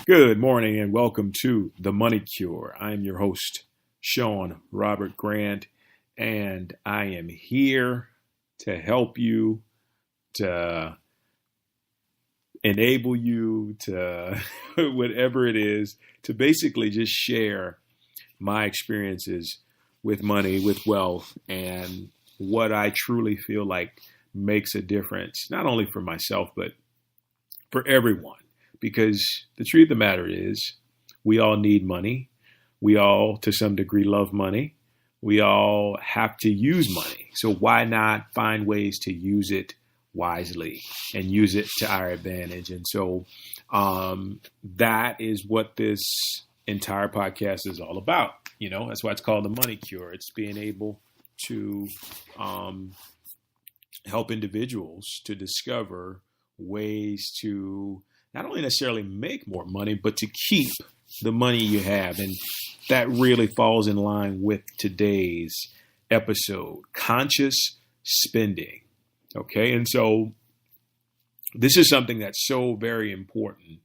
Good morning and welcome to The Money Cure. I'm your host, Sean Robert Grant, and I am here to help you, to enable you, to whatever it is, to basically just share my experiences with money, with wealth, and what I truly feel like makes a difference, not only for myself, but for everyone. Because the truth of the matter is, we all need money. We all, to some degree, love money. We all have to use money. So why not find ways to use it wisely and use it to our advantage? And so that is what this entire podcast is all about. You know, that's why it's called The Money Cure. It's being able to help individuals to discover ways to not only necessarily make more money, but to keep the money you have. And that really falls in line with today's episode, conscious spending. Okay. And so this is something that's so very important.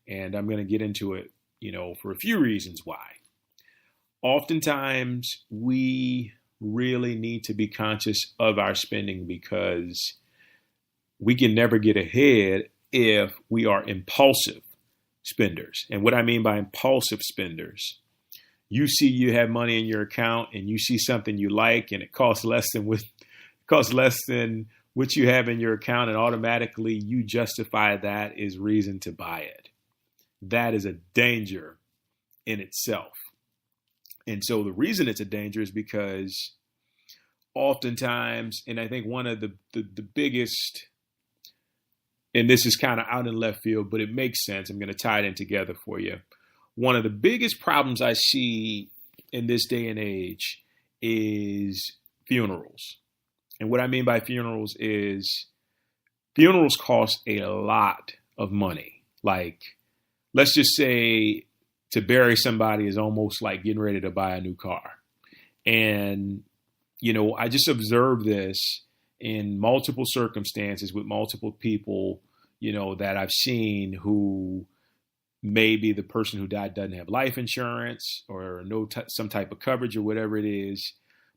And I'm going to get into it, for a few reasons why. Oftentimes we really need to be conscious of our spending because we can never get ahead if we are impulsive spenders. And what I mean by impulsive spenders, you see you have money in your account and you see something you like and it costs less than what you have in your account, and automatically you justify that as reason to buy it. That is a danger in itself. And so the reason it's a danger is because oftentimes, and I think one of the biggest, and this is kind of out in left field, but it makes sense. I'm going to tie it in together for you. One of the biggest problems I see in this day and age is funerals. And what I mean by funerals is funerals cost a lot of money. Like, let's just say to bury somebody is almost like getting ready to buy a new car. And, I just observed this in multiple circumstances with multiple people, that I've seen who maybe the person who died doesn't have life insurance or some type of coverage or whatever it is.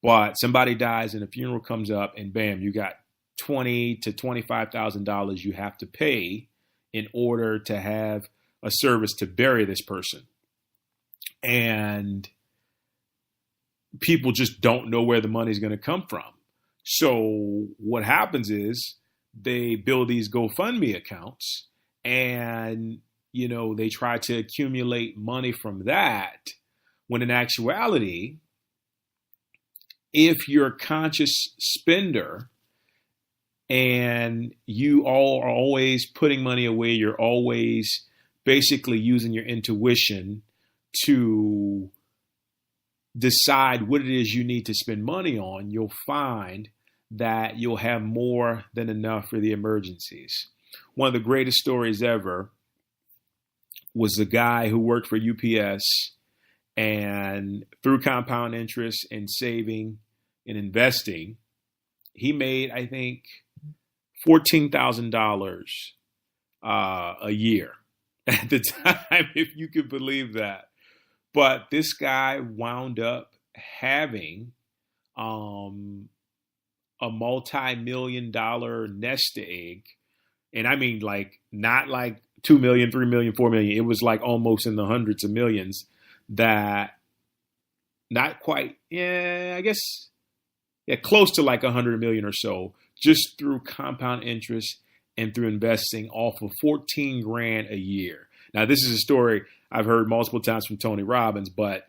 But somebody dies and a funeral comes up and bam, you got $20,000 to $25,000 you have to pay in order to have a service to bury this person. And people just don't know where the money's going to come from. So what happens is they build these GoFundMe accounts and, they try to accumulate money from that, when in actuality, if you're a conscious spender and you all are always putting money away, you're always basically using your intuition to decide what it is you need to spend money on, you'll find that you'll have more than enough for the emergencies. One of the greatest stories ever was the guy who worked for UPS, and through compound interest and saving and investing, he made, I think, $14,000 a year at the time, if you could believe that. But this guy wound up having a multi-million-dollar nest egg. And I mean, not like 2 million, 3 million, 4 million. It was like almost in the hundreds of millions that not quite, close to like 100 million or so, just through compound interest and through investing off of 14 grand a year. Now, this is a story I've heard multiple times from Tony Robbins, but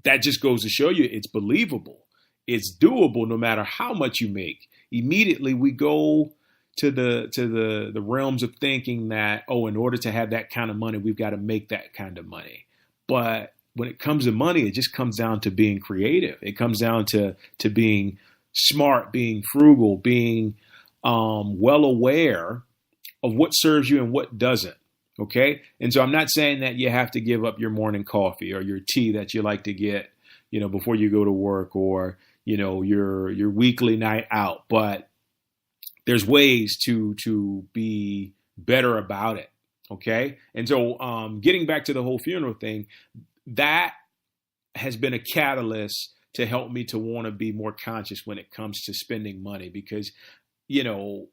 that just goes to show you it's believable. It's doable no matter how much you make. Immediately we go to the realms of thinking that, in order to have that kind of money, we've got to make that kind of money. But when it comes to money, it just comes down to being creative. It comes down to being smart, being frugal, being well aware of what serves you and what doesn't. Okay. And so I'm not saying that you have to give up your morning coffee or your tea that you like to get, before you go to work, or, your weekly night out, but there's ways to be better about it. Okay. And so getting back to the whole funeral thing, that has been a catalyst to help me to want to be more conscious when it comes to spending money because, you know,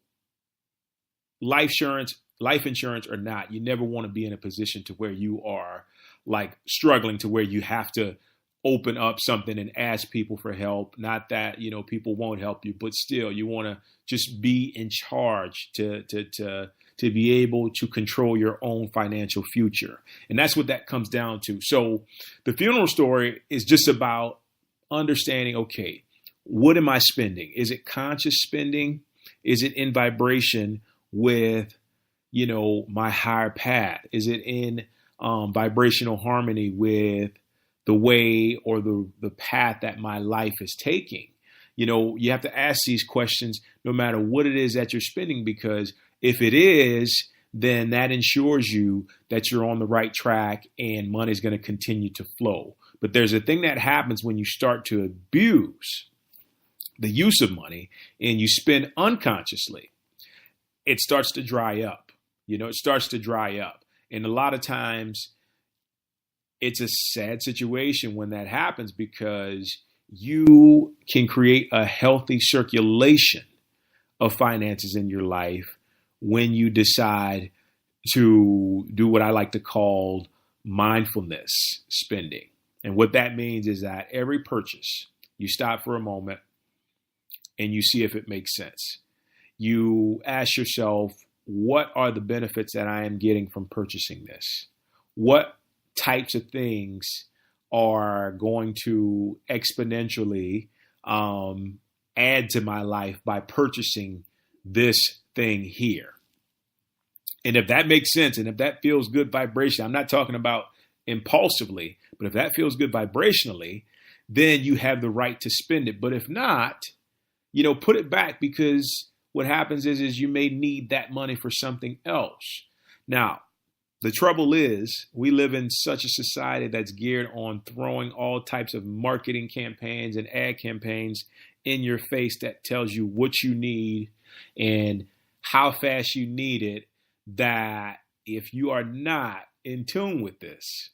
life insurance or not, you never want to be in a position to where you are like struggling to where you have to open up something and ask people for help. Not that, you know, people won't help you, but still you want to just be in charge to be able to control your own financial future. And that's what that comes down to. So the funeral story is just about understanding, okay, what am I spending? Is it conscious spending? Is it in vibration with, you know, my higher path? Is it in vibrational harmony with the way or the path that my life is taking? You know, you have to ask these questions no matter what it is that you're spending, because if it is, then that ensures you that you're on the right track and money is going to continue to flow. But there's a thing that happens when you start to abuse the use of money and you spend unconsciously. It starts to dry up. You know, it starts to dry up. And a lot of times it's a sad situation when that happens, because you can create a healthy circulation of finances in your life when you decide to do what I like to call mindfulness spending. And what that means is that every purchase, you stop for a moment and you see if it makes sense. You ask yourself, what are the benefits that I am getting from purchasing this? What types of things are going to exponentially add to my life by purchasing this thing here? And if that makes sense, and if that feels good vibration, I'm not talking about impulsively, but if that feels good vibrationally, then you have the right to spend it. But if not, you know, put it back, because what happens is you may need that money for something else. Now, the trouble is we live in such a society that's geared on throwing all types of marketing campaigns and ad campaigns in your face that tells you what you need and how fast you need it, that if you are not in tune with this,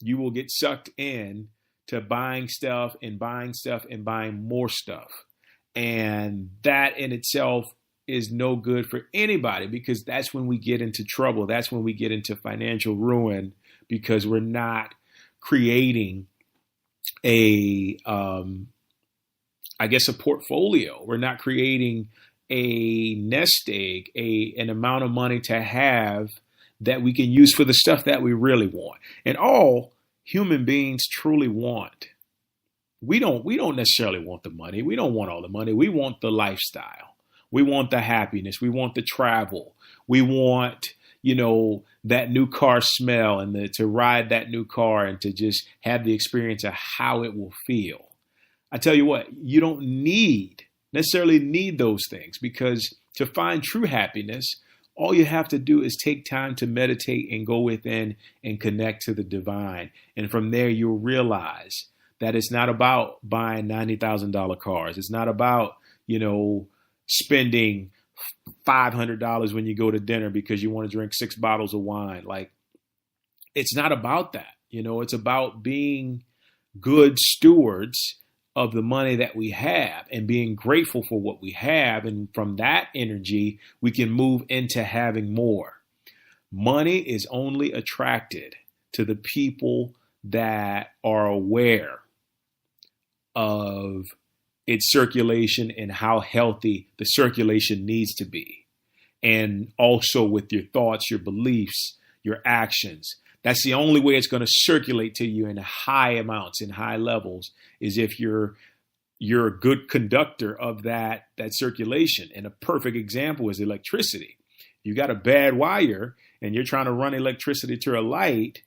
you will get sucked in to buying stuff and buying stuff and buying more stuff. And that in itself is no good for anybody, because that's when we get into trouble. That's when we get into financial ruin, because we're not creating a portfolio. We're not creating a nest egg, an amount of money to have that we can use for the stuff that we really want. And all human beings truly want. We don't necessarily want the money. We don't want all the money. We want the lifestyle. We want the happiness. We want the travel. We want, you know, that new car smell and to ride that new car and to just have the experience of how it will feel. I tell you what, you don't necessarily need those things, because to find true happiness, all you have to do is take time to meditate and go within and connect to the divine. And from there, you'll realize that it's not about buying $90,000 cars. It's not about, you know, spending $500 when you go to dinner because you want to drink 6 bottles of wine. Like, it's not about that. You know, it's about being good stewards of the money that we have and being grateful for what we have. And from that energy, we can move into having more. Money is only attracted to the people that are aware of its circulation and how healthy the circulation needs to be. And also with your thoughts, your beliefs, your actions. That's the only way it's going to circulate to you in high amounts, in high levels, is if you're a good conductor of that circulation. And a perfect example is electricity. You got a bad wire and you're trying to run electricity to a light,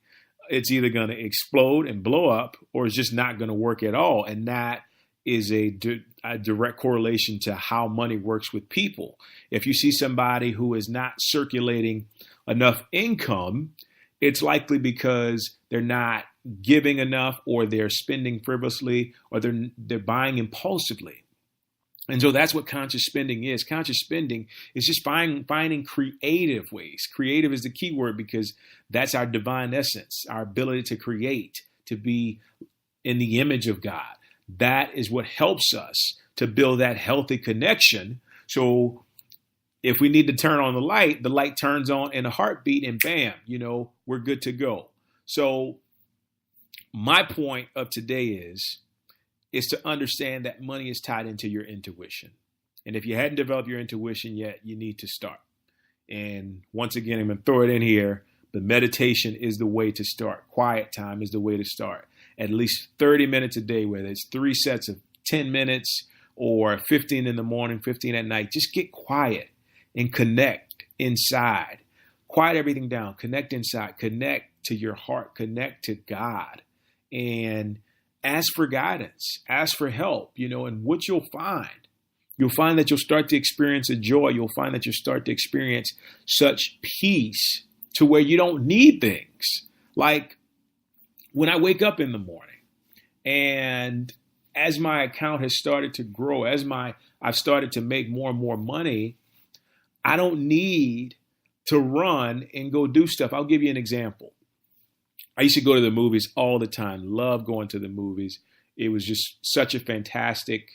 it's either going to explode and blow up, or it's just not going to work at all. And that is a direct correlation to how money works with people. If you see somebody who is not circulating enough income, it's likely because they're not giving enough, or they're spending frivolously, or they're buying impulsively. And so that's what conscious spending is. Conscious spending is just finding creative ways. Creative is the key word because that's our divine essence, our ability to create, to be in the image of God. That is what helps us to build that healthy connection. So if we need to turn on the light turns on in a heartbeat and bam, we're good to go. So my point of today is to understand that money is tied into your intuition. And if you hadn't developed your intuition yet, you need to start. And once again, I'm going to throw it in here. But meditation is the way to start. Quiet time is the way to start. At least 30 minutes a day, whether it's 3 sets of 10 minutes or 15 in the morning, 15 at night. Just get quiet and connect inside. Quiet everything down. Connect inside. Connect to your heart. Connect to God. And ask for guidance. Ask for help. And what you'll find that you'll start to experience a joy. You'll find that you'll start to experience such peace to where you don't need things. Like when I wake up in the morning and as my account has started to grow, I've started to make more and more money, I don't need to run and go do stuff. I'll give you an example. I used to go to the movies all the time. Love going to the movies. It was just such a fantastic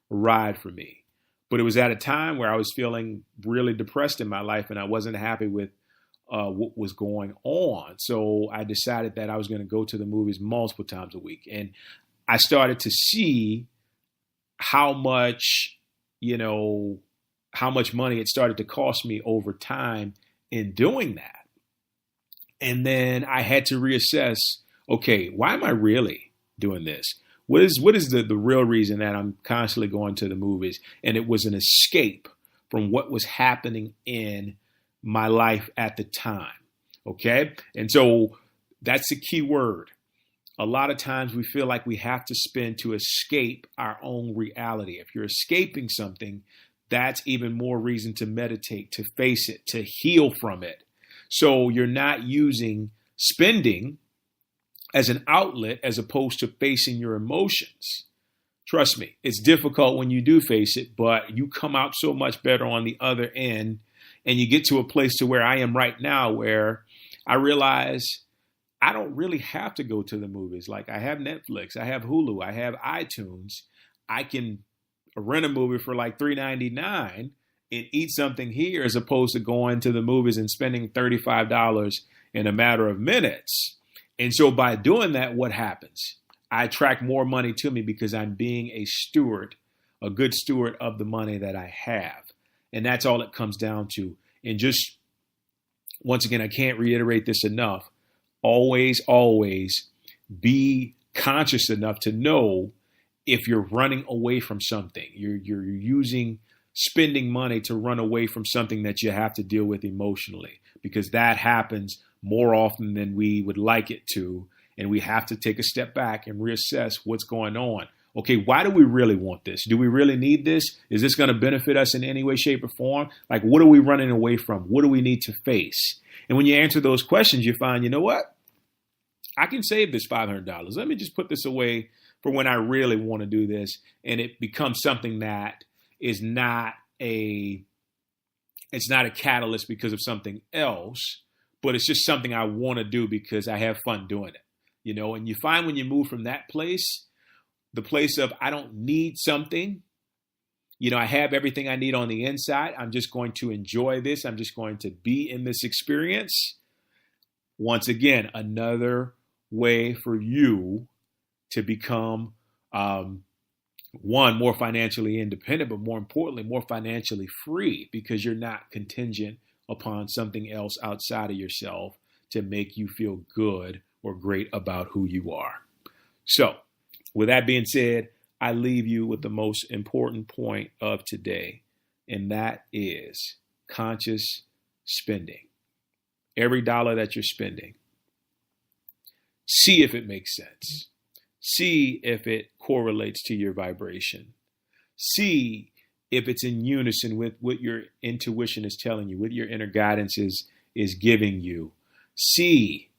ride for me. But it was at a time where I was feeling really depressed in my life and I wasn't happy with what was going on. So I decided that I was going to go to the movies multiple times a week. And I started to see how much money it started to cost me over time in doing that. And then I had to reassess, okay, why am I really doing this? What is the real reason that I'm constantly going to the movies? And it was an escape from what was happening in my life at the time. Okay. And so that's the key word. A lot of times we feel like we have to spend to escape our own reality. If you're escaping something, that's even more reason to meditate, to face it, to heal from it. So you're not using spending as an outlet as opposed to facing your emotions. Trust me, it's difficult when you do face it, but you come out so much better on the other end. And you get to a place to where I am right now, where I realize I don't really have to go to the movies. Like I have Netflix, I have Hulu, I have iTunes. I can rent a movie for like $3.99 and eat something here as opposed to going to the movies and spending $35 in a matter of minutes. And so by doing that, what happens? I attract more money to me because I'm being a good steward of the money that I have. And that's all it comes down to. And just, once again, I can't reiterate this enough. Always, always be conscious enough to know if you're running away from something. You're using spending money to run away from something that you have to deal with emotionally, because that happens more often than we would like it to. And we have to take a step back and reassess what's going on. Okay, why do we really want this? Do we really need this? Is this going to benefit us in any way, shape, or form? Like, what are we running away from? What do we need to face? And when you answer those questions, you find, you know what? I can save this $500. Let me just put this away for when I really want to do this. And it becomes something that is not a catalyst because of something else, but it's just something I want to do because I have fun doing it. And you find when you move from that place, the place of I don't need something, I have everything I need on the inside. I'm just going to enjoy this. I'm just going to be in this experience. Once again, another way for you to become, one, more financially independent, but more importantly, more financially free, because you're not contingent upon something else outside of yourself to make you feel good or great about who you are. So, with that being said, I leave you with the most important point of today, and that is conscious spending. Every dollar that you're spending, see if it makes sense. See if it correlates to your vibration. See if it's in unison with what your intuition is telling you, what your inner guidance is giving you. See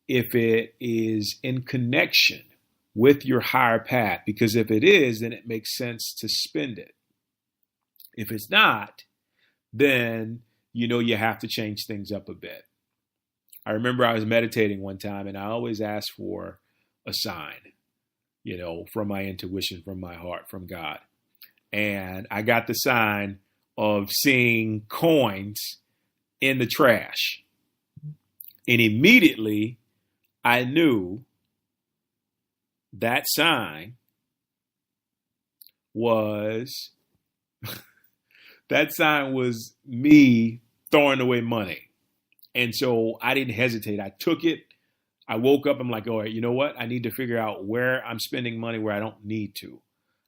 if it is in connection with your higher path, because if it is, then it makes sense to spend it. If it's not, then you have to change things up a bit. I remember I was meditating one time and I always ask for a sign, from my intuition, from my heart, from God. And I got the sign of seeing coins in the trash. And immediately I knew that sign was me throwing away money. And so I didn't hesitate. I took it. I woke up. I'm like, all right, you know what? I need to figure out where I'm spending money where I don't need to.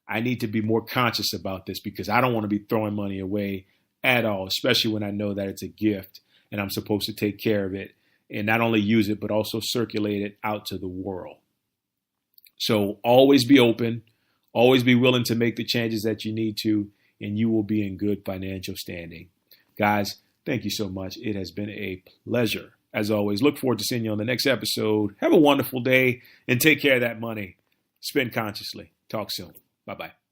I need to be more conscious about this because I don't want to be throwing money away at all, especially when I know that it's a gift and I'm supposed to take care of it and not only use it, but also circulate it out to the world. So always be open, always be willing to make the changes that you need to, and you will be in good financial standing. Guys, thank you so much. It has been a pleasure. As always, look forward to seeing you on the next episode. Have a wonderful day and take care of that money. Spend consciously. Talk soon. Bye-bye.